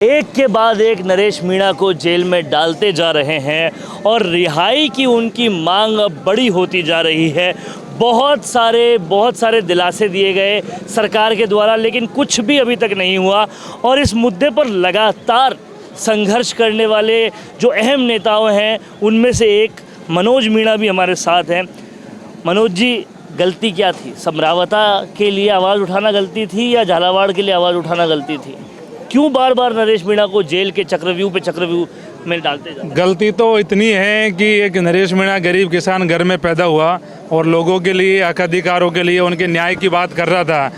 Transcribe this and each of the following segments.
एक के बाद एक नरेश मीणा को जेल में डालते जा रहे हैं और रिहाई की उनकी मांग अब बड़ी होती जा रही है। बहुत सारे दिलासे दिए गए सरकार के द्वारा, लेकिन कुछ भी अभी तक नहीं हुआ। और इस मुद्दे पर लगातार संघर्ष करने वाले जो अहम नेताओं हैं उनमें से एक मनोज मीणा भी हमारे साथ हैं। मनोज जी, गलती क्या थी? समरावता के लिए आवाज़ उठाना गलती थी या झालावाड़ के लिए आवाज़ उठाना गलती थी? क्यों बार बार नरेश मीणा को जेल के चक्रव्यूह में डालते जाते? गलती तो इतनी है कि एक नरेश मीणा गरीब किसान घर में पैदा हुआ और लोगों के लिए, हक अधिकारों के लिए, उनके न्याय की बात कर रहा था।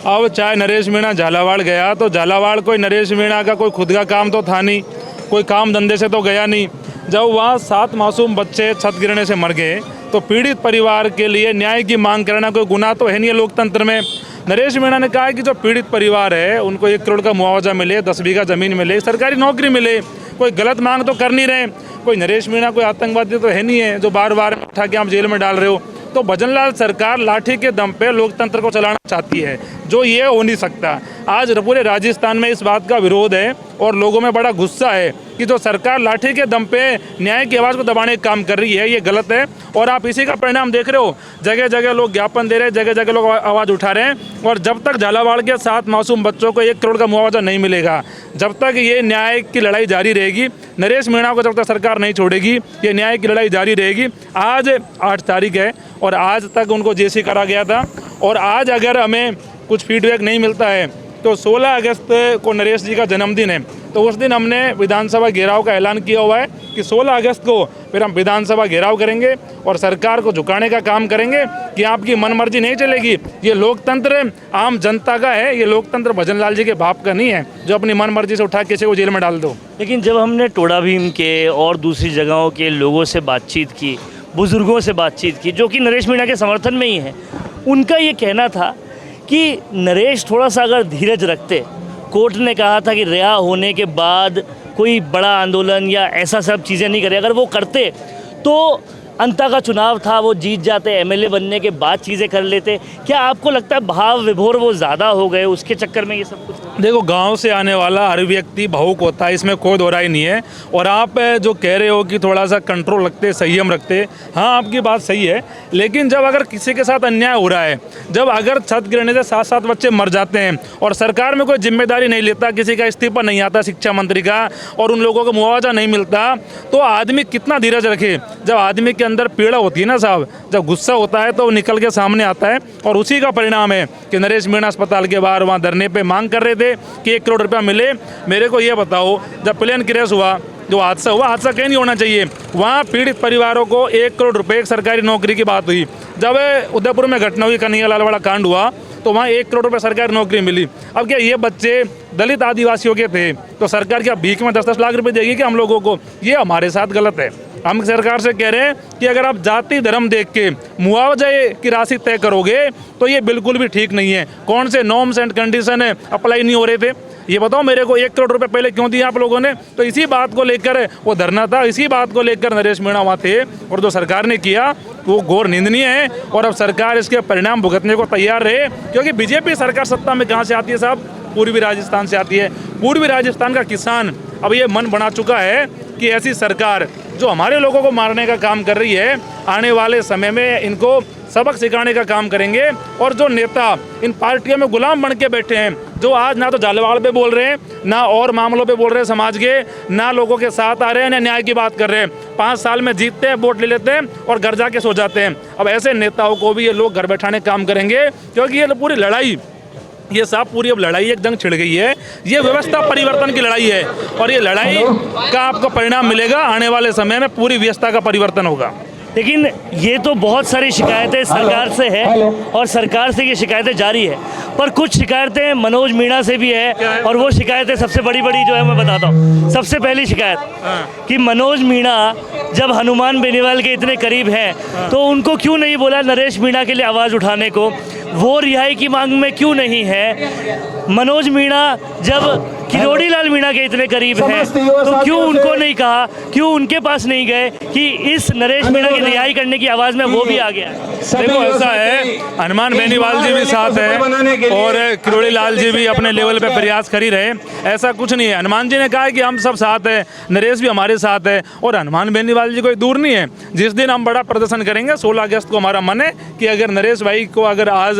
अब चाहे नरेश मीणा झालावाड़ गया तो झालावाड़ कोई नरेश मीणा का कोई खुद का काम तो था नहीं, कोई काम धंधे से तो गया नहीं। जब वहाँ 7 मासूम बच्चे छत गिरने से मर गए तो पीड़ित परिवार के लिए न्याय की मांग करना कोई गुनाह तो है नहीं है लोकतंत्र में। नरेश मीणा ने कहा कि जो पीड़ित परिवार है उनको 1 करोड़ का मुआवजा मिले, 10 बीघा ज़मीन मिले, सरकारी नौकरी मिले। कोई गलत मांग तो कर नहीं रहे। कोई नरेश मीणा कोई आतंकवादी तो है नहीं है जो बार बार उठा के आप जेल में डाल रहे हो। तो भजनलाल सरकार लाठी के दम पे लोकतंत्र को चलाना चाहती है, जो ये हो नहीं सकता। आज पूरे राजस्थान में इस बात का विरोध है और लोगों में बड़ा गुस्सा है कि जो सरकार लाठी के दम पे न्याय की आवाज़ को दबाने का काम कर रही है, ये गलत है। और आप इसी का परिणाम देख रहे हो, जगह जगह लोग ज्ञापन दे रहे हैं, जगह जगह लोग आवाज़ उठा रहे हैं। और जब तक झालावाड़ के 7 मासूम बच्चों को 1 करोड़ का मुआवजा नहीं मिलेगा, जब तक ये न्याय की लड़ाई जारी रहेगी, नरेश मीणा को जब तक सरकार नहीं छोड़ेगी, ये न्याय की लड़ाई जारी रहेगी। आज 8 तारीख है और आज तक उनको जेसी करा गया था। और आज अगर हमें कुछ फीडबैक नहीं मिलता है तो 16 अगस्त को नरेश जी का जन्मदिन है, तो उस दिन हमने विधानसभा घेराव का ऐलान किया हुआ है कि 16 अगस्त को फिर हम विधानसभा घेराव करेंगे और सरकार को झुकाने का काम करेंगे कि आपकी मनमर्जी नहीं चलेगी। ये लोकतंत्र आम जनता का है, ये लोकतंत्र भजनलाल जी के बाप का नहीं है जो अपनी मनमर्जी से उठा किसी को जेल में डाल दो। लेकिन जब हमने टोडा भीम के और दूसरी जगहों के लोगों से बातचीत की, बुज़ुर्गों से बातचीत की जो कि नरेश मीणा के समर्थन में ही हैं, उनका ये कहना था कि नरेश थोड़ा सा अगर धीरज रखते, कोर्ट ने कहा था कि रिहा होने के बाद कोई बड़ा आंदोलन या ऐसा सब चीज़ें नहीं करे, अगर वो करते तो अंता का चुनाव था, वो जीत जाते, एमएलए बनने के बाद चीज़ें कर लेते। क्या आपको लगता है भाव विभोर वो ज़्यादा हो गए, उसके चक्कर में ये सब कुछ? देखो, गांव से आने वाला हर व्यक्ति भावुक होता है, इसमें कोई दो राय नहीं है। और आप जो कह रहे हो कि थोड़ा सा कंट्रोल रखते, संयम रखते, हाँ आपकी बात सही है। लेकिन जब अगर किसी के साथ अन्याय हो रहा है, जब अगर छत गिरने से 7-7 बच्चे मर जाते हैं और सरकार में कोई जिम्मेदारी नहीं लेता, किसी का इस्तीफा नहीं आता शिक्षा मंत्री का, और उन लोगों को मुआवजा नहीं मिलता, तो आदमी कितना धीरज रखे? जब आदमी के अंदर पीड़ा होती है ना साहब, जब गुस्सा होता है तो वो निकल के सामने आता है। और उसी का परिणाम है कि नरेश मीणा अस्पताल के बाहर वहाँ धरने पे मांग कर रहे थे कि 1 करोड़ रुपया मिले। मेरे को ये बताओ, जब प्लेन क्रैश हुआ, जो हादसा हुआ, हादसा कहीं नहीं होना चाहिए। वहाँ पीड़ित परिवारों को 1 करोड़ रुपये एक सरकारी नौकरी की बात हुई। जब उदयपुर में घटना हुई, कन्हैयालाल वाला कांड हुआ, तो वहाँ 1 करोड़ रुपये सरकारी नौकरी मिली। अब क्या ये बच्चे दलित आदिवासियों के थे तो सरकार क्या भीख में 10-10 लाख रुपए देगी क्या हम लोगों को? ये हमारे साथ गलत है। हम सरकार से कह रहे हैं कि अगर आप जाति धर्म देख के मुआवजे की राशि तय करोगे तो ये बिल्कुल भी ठीक नहीं है। कौन से नॉर्म्स एंड कंडीशन अप्लाई नहीं हो रहे थे, ये बताओ मेरे को। 1 करोड़ रुपए पहले क्यों दिए आप लोगों ने? तो इसी बात को लेकर वो धरना था, इसी बात को लेकर नरेश मीणा वहाँ थे। और जो सरकार ने किया वो घोर निंदनीय है और अब सरकार इसके परिणाम भुगतने को तैयार रहे। क्योंकि बीजेपी सरकार सत्ता में कहाँ से आती है साहब? पूर्वी राजस्थान से आती है। पूर्वी राजस्थान का किसान अब ये मन बना चुका है कि ऐसी सरकार जो हमारे लोगों को मारने का काम कर रही है, आने वाले समय में इनको सबक सिखाने का काम करेंगे। और जो नेता इन पार्टियों में गुलाम बन के बैठे हैं, जो आज ना तो झालावाड़ पे बोल रहे हैं, ना और मामलों पे बोल रहे हैं समाज के, ना लोगों के साथ आ रहे हैं, ना न्याय की बात कर रहे हैं। 5 साल में जीतते हैं, वोट ले लेते हैं और घर जाके सो जाते हैं। अब ऐसे नेताओं को भी ये लोग घर बैठाने काम करेंगे, क्योंकि ये पूरी लड़ाई, ये साहब पूरी अब लड़ाई एक जंग छिड़ गई है। ये व्यवस्था परिवर्तन की लड़ाई है और ये लड़ाई का आपको परिणाम मिलेगा। आने वाले समय में पूरी व्यवस्था का परिवर्तन होगा। लेकिन ये तो बहुत सारी शिकायतें सरकार से है और सरकार से ये शिकायतें जारी है, पर कुछ शिकायतें मनोज मीणा से भी है। और वो शिकायतें सबसे बड़ी जो है मैं बताता हूँ। सबसे पहली शिकायत कि मनोज मीणा जब हनुमान बेनीवाल के इतने करीब हैं तो उनको क्यों नहीं बोला नरेश मीणा के लिए आवाज़ उठाने को? वो रिहाई की मांग में क्यों नहीं है? मनोज मीणा जब किरोड़ी लाल मीणा के इतने करीब हैं, तो क्यों उनको नहीं कहा, क्यों उनके पास नहीं गए कि इस नरेश मीणा की रिहाई करने की आवाज़ में वो भी आ गया? देखो ऐसा है, हनुमान बेनीवाल जी भी साथ है और किरोड़ी लाल जी भी अपने लेवल पे प्रयास कर ही रहे। ऐसा कुछ नहीं है, हनुमान जी ने कहा है कि हम सब साथ हैं, नरेश भी हमारे साथ है और हनुमान बेनीवाल जी कोई दूर नहीं है। जिस दिन हम बड़ा प्रदर्शन करेंगे 16 अगस्त को, हमारा मन है कि अगर नरेश भाई को अगर आज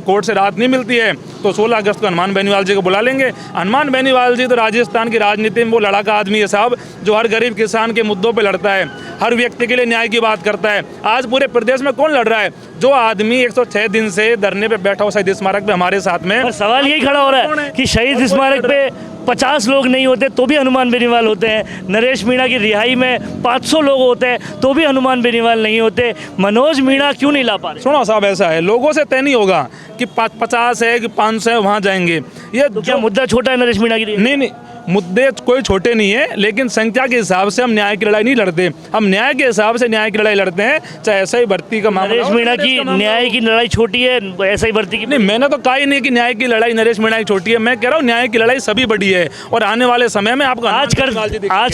कोर्ट से राहत नहीं मिलती है तो 16 अगस्त को हनुमान बेनीवाल जी को बुला लेंगे। हनुमान बेनीवाल जी तो राजस्थान की राजनीति में वो लड़ाका आदमी है साहब, जो हर गरीब किसान के मुद्दों पे लड़ता है, हर व्यक्ति के लिए न्याय की बात करता है। आज पूरे प्रदेश में कौन लड़ रहा है? जो आदमी 106 दिन से धरने पे बैठा हो शहीद स्मारक पे हमारे साथ में। पर सवाल यही खड़ा हो रहा है कि शहीद स्मारक पे 50 लोग नहीं होते तो भी हनुमान बेनीवाल होते हैं, नरेश मीणा की रिहाई में 500 लोग होते हैं तो भी हनुमान बेनीवाल नहीं होते। मनोज मीणा क्यों नहीं ला पा रहे? सुनो साहब, ऐसा है, लोगों से तय नहीं होगा कि 50 है कि 500 है वहाँ जाएंगे। ये तो क्या मुद्दा छोटा है नरेश मीणा की? नहीं, मुद्दे कोई छोटे नहीं है, लेकिन संख्या के हिसाब से हम न्याय की लड़ाई नहीं लड़ते, हम न्याय के हिसाब से न्याय की लड़ाई लड़ते हैं। चाहे ऐसा ही भर्ती का मामला, नरेश मीणा की न्याय की लड़ाई छोटी है, ऐसा ही भर्ती की? नहीं, मैंने तो कहा ही नहीं कि न्याय की लड़ाई नरेश मीणा की छोटी है। मैं कह रहा हूँ न्याय की लड़ाई सभी बड़ी है और आने वाले समय में आपको आज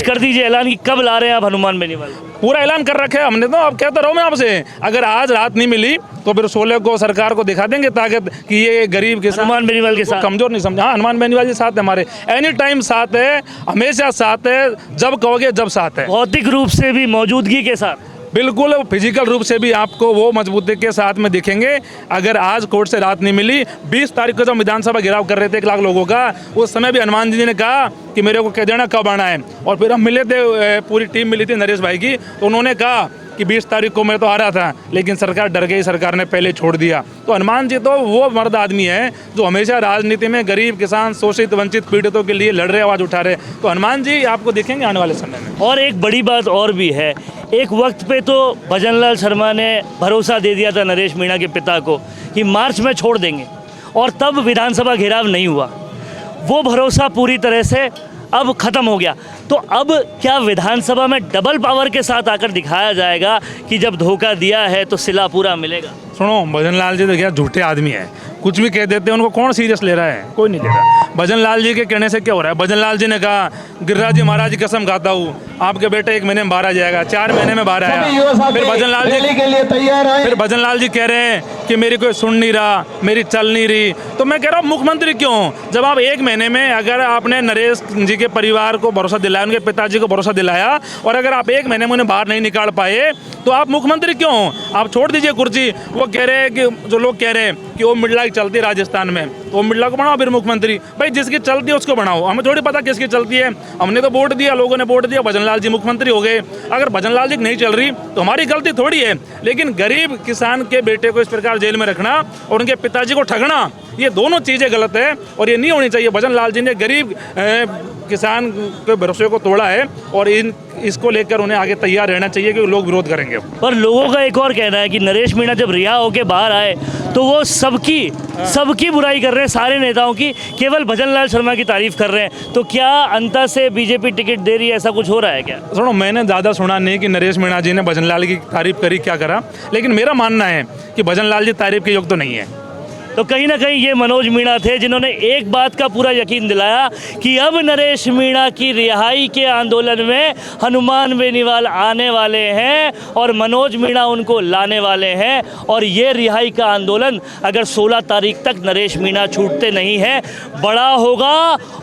कर दीजिए ऐलान कि कब ला रहे हैं आप हनुमान बेनीवाल? पूरा ऐलान कर रखे है हमने तो। अब कहता रहो मैं आपसे, अगर आज राहत नहीं मिली तो फिर 16 को सरकार को दिखा देंगे ताकत कि ये गरीब किसान हनुमान बेनीवाल के साथ कमजोर नहीं समझा। हाँ, हनुमान बेनीवाल जी साथ है हमारे, एनी टाइम साथ है, हमेशा साथ है, जब कहोगे जब साथ है। भौतिक रूप से भी मौजूदगी के साथ? बिल्कुल, फिजिकल रूप से भी आपको वो मजबूती के साथ में दिखेंगे। अगर आज कोर्ट से राहत नहीं मिली, 20 तारीख को जब विधानसभा घेराव कर रहे थे 1 लाख लोगों का, उस समय भी हनुमान जी ने कहा कि मेरे को कह देना कब आना है। और फिर हम मिले थे, पूरी टीम मिली थी नरेश भाई की, तो उन्होंने कहा कि 20 तारीख को मैं तो आ रहा था, लेकिन सरकार डर गई, सरकार ने पहले छोड़ दिया। तो हनुमान जी तो वो मर्द आदमी है जो हमेशा राजनीति में गरीब किसान शोषित वंचित पीड़ितों के लिए लड़ रहे, आवाज़ उठा रहे। तो हनुमान जी आपको देखेंगे आने वाले समय में। और एक बड़ी बात और भी है, एक वक्त पे तो भजनलाल शर्मा ने भरोसा दे दिया था नरेश मीणा के पिता को कि मार्च में छोड़ देंगे, और तब विधानसभा घेराव नहीं हुआ। वो भरोसा पूरी तरह से अब ख़त्म हो गया। तो अब क्या विधानसभा में डबल पावर के साथ आकर दिखाया जाएगा कि जब धोखा दिया है तो सिला पूरा मिलेगा? सुनो, भजनलाल जी तो क्या झूठे आदमी है, कुछ भी कह देते हैं, उनको कौन सीरियस ले रहा है? कोई नहीं ले रहा। भजनलाल जी के कहने से क्या हो रहा है? भजनलाल जी ने कहा गिरिराज जी महाराज की कसम खाता हूँ, आपके बेटे 1 महीने में बाहर आ जाएगा, 4 महीने में बाहर आया। फिर भजनलाल जी कह रहे हैं कि मेरी कोई सुन नहीं रहा, मेरी चल नहीं रही। तो मैं कह रहा हूँ मुख्यमंत्री क्यों? जब आप 1 महीने में अगर आपने नरेश जी के परिवार को भरोसा दिलाया, उनके पिताजी को भरोसा दिलाया, और अगर आप 1 महीने में उन्हें बाहर नहीं निकाल पाए तो आप मुख्यमंत्री क्यों? आप छोड़ दीजिए कुर्सी। वो कह रहे हैं कि जो लोग कह रहे हैं कि ओम बिरला की चलती है राजस्थान में, तो ओम बिरला को बनाओ फिर मुख्यमंत्री। भाई जिसकी चलती है उसको बनाओ, हमें थोड़ी पता किसकी चलती है। हमने तो वोट दिया, लोगों ने वोट दिया, भजनलाल जी मुख्यमंत्री हो गए। अगर भजनलाल जी नहीं चल रही तो हमारी गलती थोड़ी है। लेकिन गरीब किसान के बेटे को इस प्रकार जेल में रखना और उनके पिताजी को ठगना, ये दोनों चीज़ें गलत है और ये नहीं होनी चाहिए। भजनलाल जी ने गरीब किसान के भरोसे को तोड़ा है और इसको लेकर उन्हें आगे तैयार रहना चाहिए कि लोग विरोध करेंगे। पर लोगों का एक और कहना है कि नरेश मीणा जब रिहा होकर बाहर आए तो वो सबकी बुराई कर रहे हैं, सारे नेताओं की, केवल भजनलाल शर्मा की तारीफ कर रहे हैं। तो क्या अंता से बीजेपी टिकट दे रही है, ऐसा कुछ हो रहा है क्या? सुनो, मैंने ज़्यादा सुना नहीं कि नरेश मीणा जी ने भजनलाल की तारीफ करी, क्या करा, लेकिन मेरा मानना है कि भजनलाल जी तारीफ के योग्य तो नहीं है। तो कहीं ना कहीं ये मनोज मीणा थे जिन्होंने एक बात का पूरा यकीन दिलाया कि अब नरेश मीणा की रिहाई के आंदोलन में हनुमान बेनीवाल आने वाले हैं और मनोज मीणा उनको लाने वाले हैं। और ये रिहाई का आंदोलन अगर 16 तारीख तक नरेश मीणा छूटते नहीं हैं, बड़ा होगा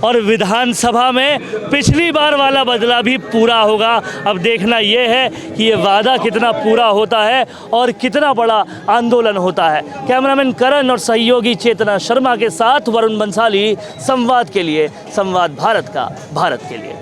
और विधानसभा में पिछली बार वाला बदला भी पूरा होगा। अब देखना ये है कि ये वादा कितना पूरा होता है और कितना बड़ा आंदोलन होता है। कैमरामैन करण और सहयोगी चेतना शर्मा के साथ वरुण बंसाली, संवाद के लिए, संवाद भारत का, भारत के लिए।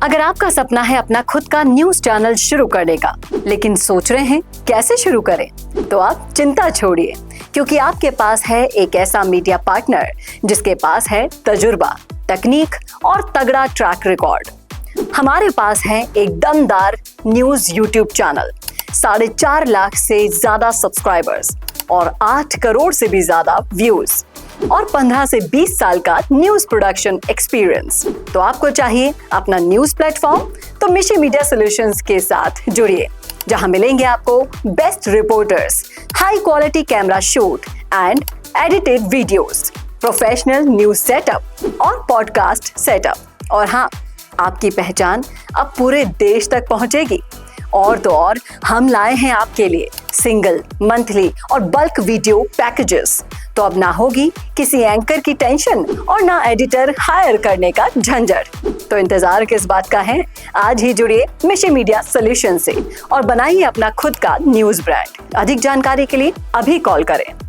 अगर आपका सपना है अपना खुद का न्यूज चैनल शुरू करने का, लेकिन सोच रहे हैं कैसे शुरू करें, तो आप चिंता छोड़िए, क्योंकि आपके पास है एक ऐसा मीडिया पार्टनर जिसके पास है तजुर्बा, तकनीक और तगड़ा ट्रैक रिकॉर्ड। हमारे पास है एक दमदार न्यूज यूट्यूब चैनल, 4.5 लाख से ज्यादा सब्सक्राइबर्स और 8 करोड़ से भी ज्यादा व्यूज और 15 से 20 साल का न्यूज प्रोडक्शन एक्सपीरियंस। तो आपको चाहिए अपना न्यूज प्लेटफॉर्म, तो मिशी मीडिया सॉल्यूशंस के साथ जुड़िए, जहां मिलेंगे आपको best reporters, high quality camera shoot and edited videos, professional news setup और पॉडकास्ट सेटअप। और हाँ, आपकी पहचान अब पूरे देश तक पहुंचेगी। और तो और, हम लाए हैं आपके लिए सिंगल, मंथली और बल्क वीडियो पैकेजेस। तो अब ना होगी किसी एंकर की टेंशन और ना एडिटर हायर करने का झंझट। तो इंतजार किस बात का है? आज ही जुड़िए मिशी मीडिया सॉल्यूशन से और बनाइए अपना खुद का न्यूज ब्रांड। अधिक जानकारी के लिए अभी कॉल करें।